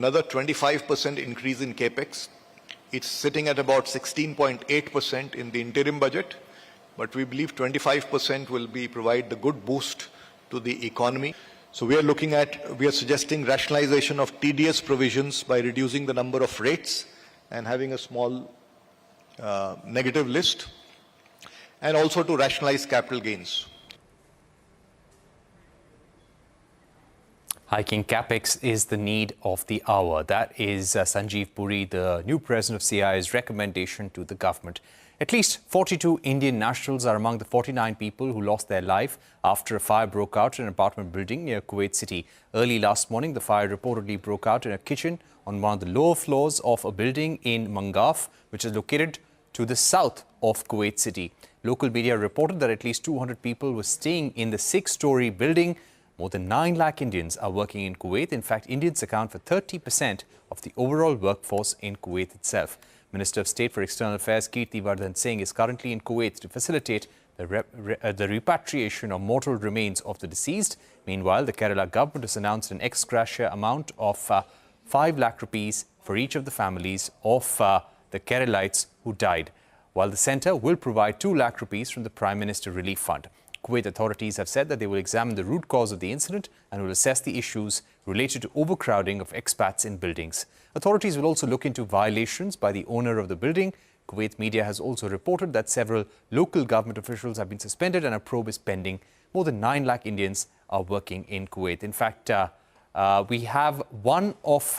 Another 25% increase in capex. It's sitting at about 16.8% in the interim budget, but we believe 25% will provide the good boost to the economy. So we are suggesting rationalization of TDS provisions by reducing the number of rates and having a small negative list, and also to rationalize capital gains. Hiking capex is the need of the hour. That is Sanjeev Puri, the new president of CII's recommendation to the government. At least 42 Indian nationals are among the 49 people who lost their life after a fire broke out in an apartment building near Kuwait City. Early last morning, the fire reportedly broke out in a kitchen on one of the lower floors of a building in Mangaf, which is located to the south of Kuwait City. Local media reported that at least 200 people were staying in the 6-story building. More than 9 lakh Indians are working in Kuwait. In fact, Indians account for 30% of the overall workforce in Kuwait itself. Minister of State for External Affairs Kirti Vardhan Singh is currently in Kuwait to facilitate the repatriation of mortal remains of the deceased. Meanwhile, the Kerala government has announced an ex gratia amount of 5 lakh rupees for each of the families of the Keralites who died, while the centre will provide 2 lakh rupees from the Prime Minister Relief Fund. Kuwait authorities have said that they will examine the root cause of the incident and will assess the issues related to overcrowding of expats in buildings. Authorities will also look into violations by the owner of the building. Kuwait media has also reported that several local government officials have been suspended and a probe is pending. More than 9 lakh Indians are working in Kuwait. In fact, we have one of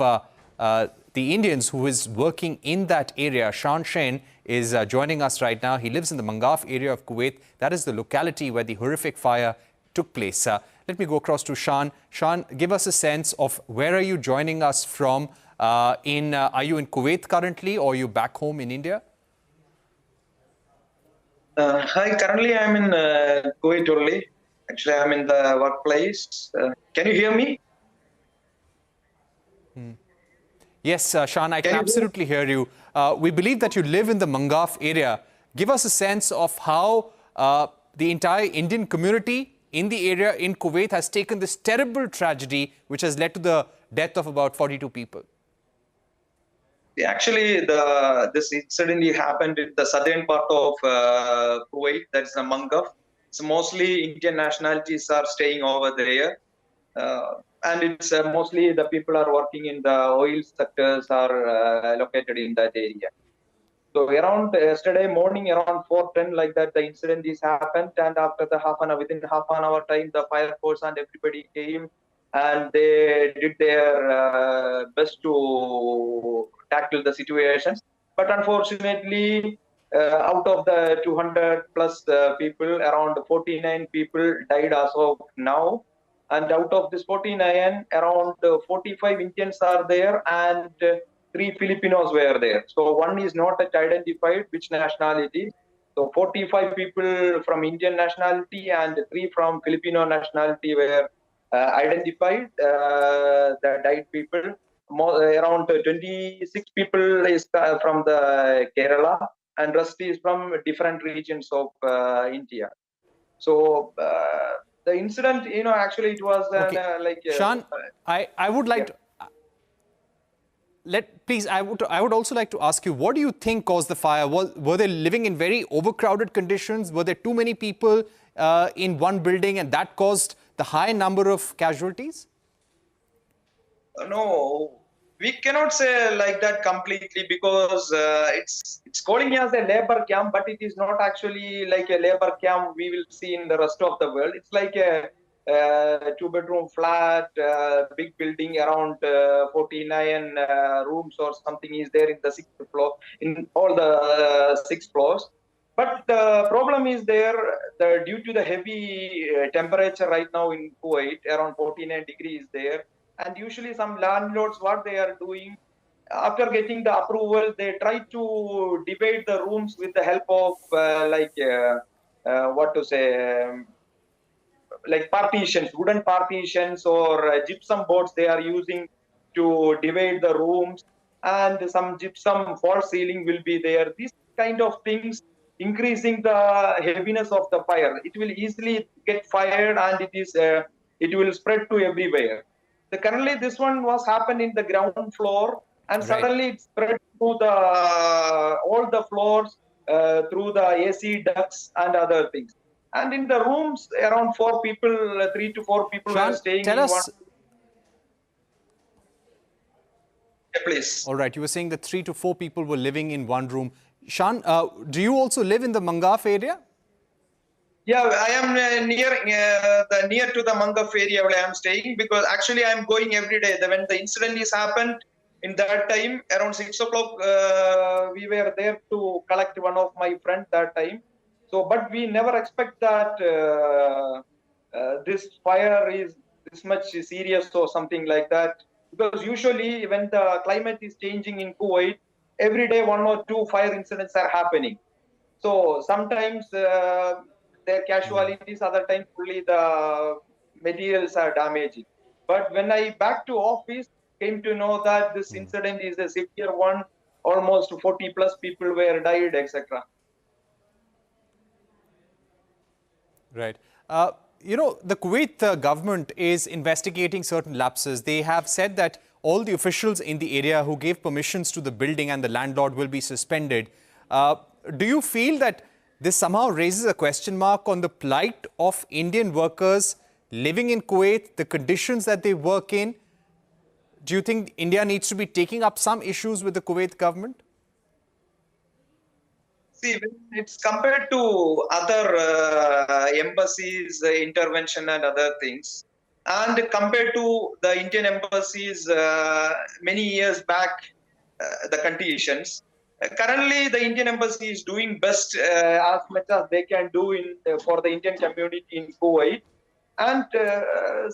the Indians who is working in that area. Shaan Sain is joining us right now. He lives in the Mangaf area of Kuwait. That is the locality where the horrific fire took place. Let me go across to Shaan. Shaan, give us a sense of where are you joining us from? Are you in Kuwait currently, or are you back home in India? Hi, currently I'm in Kuwait only. Actually, I'm in the workplace. Can you hear me? Yes, Shaan, I can absolutely hear you. We believe that you live in the Mangaf area. Give us a sense of how the entire Indian community in the area in Kuwait has taken this terrible tragedy which has led to the death of about 42 people. Actually, this incidentally happened in the southern part of Kuwait, that's the Mangaf. So mostly Indian nationalities are staying over there. And it's mostly the people are working in the oil sectors are located in that area. So around yesterday morning, around 4:10, like that, the incident is happened, and after the within half an hour time, the fire force and everybody came, and they did their best to tackle the situations. But unfortunately, out of the 200 plus people, around 49 people died as of now. And out of this 49, around 45 Indians are there, and 3 Filipinos were there. So one is not identified which nationality. So 45 people from Indian nationality and 3 from Filipino nationality were identified, the died people. Around 26 people is from the Kerala, and rest is from different regions of India. So the incident, actually it was like... Shaan, I would like to... I would also like to ask you, what do you think caused the fire? Were they living in very overcrowded conditions? Were there too many people in one building, and that caused the high number of casualties? No, we cannot say like that completely, because it's calling as a labor camp, but it is not actually like a labor camp we will see in the rest of the world. It's like a 2-bedroom flat, big building, around 49 rooms or something is there in the 6th floor, in all the 6 floors. But the problem is there, due to the heavy temperature right now in Kuwait, around 49 degrees there. And usually some landlords, what they are doing, after getting the approval, they try to divide the rooms with the help of like partitions, wooden partitions, or gypsum boards they are using to divide the rooms, and some gypsum false ceiling will be there. These kind of things increasing the heaviness of the fire. It will easily get fired, and it will spread to everywhere. Currently, this one was happened in the ground floor, and Right. suddenly it spread to the all the floors through the AC ducts and other things. And in the rooms, around 4 people, 3 to 4 people were Shaan, staying tell in one us. place. All right, you were saying that 3 to 4 people were living in one room. Shaan, do you also live in the Mangaf area? Yeah, I am near to the Mangaf area where I am staying, because actually I am going every day. When the incident is happened, in that time around 6 o'clock, we were there to collect one of my friends that time. So, but we never expect that this fire is this much serious or something like that. Because usually when the climate is changing in Kuwait, every day 1 or 2 fire incidents are happening. So sometimes their casualties, other times only the materials are damaging. But when I back to office, came to know that this incident is a severe one. Almost 40 plus people were died, etc. Right. The Kuwait government is investigating certain lapses. They have said that all the officials in the area who gave permissions to the building and the landlord will be suspended. Do you feel that this somehow raises a question mark on the plight of Indian workers living in Kuwait, the conditions that they work in? Do you think India needs to be taking up some issues with the Kuwait government? See, when it's compared to other embassies, intervention and other things, and compared to the Indian embassies many years back, the conditions. Currently, the Indian embassy is doing best as much as they can do in for the Indian community in Kuwait, and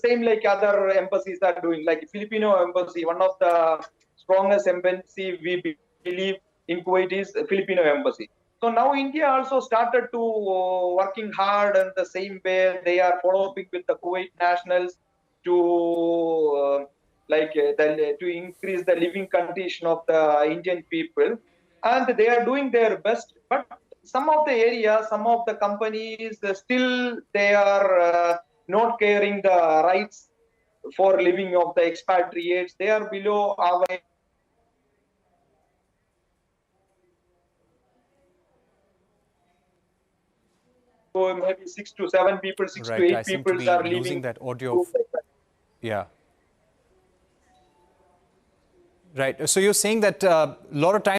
same like other embassies are doing. Like Filipino embassy, one of the strongest embassy we believe in Kuwait is Filipino embassy. So now India also started to working hard, and the same way they are following with the Kuwait nationals to to increase the living condition of the Indian people, and they are doing their best. But some of the areas, some of the companies, still they are not caring the rights for living of the expatriates. They are below our maybe 6 to 7 people, six to Right. I eight seem to people be are losing living. that audio. Yeah. Right. So you're saying that a lot of times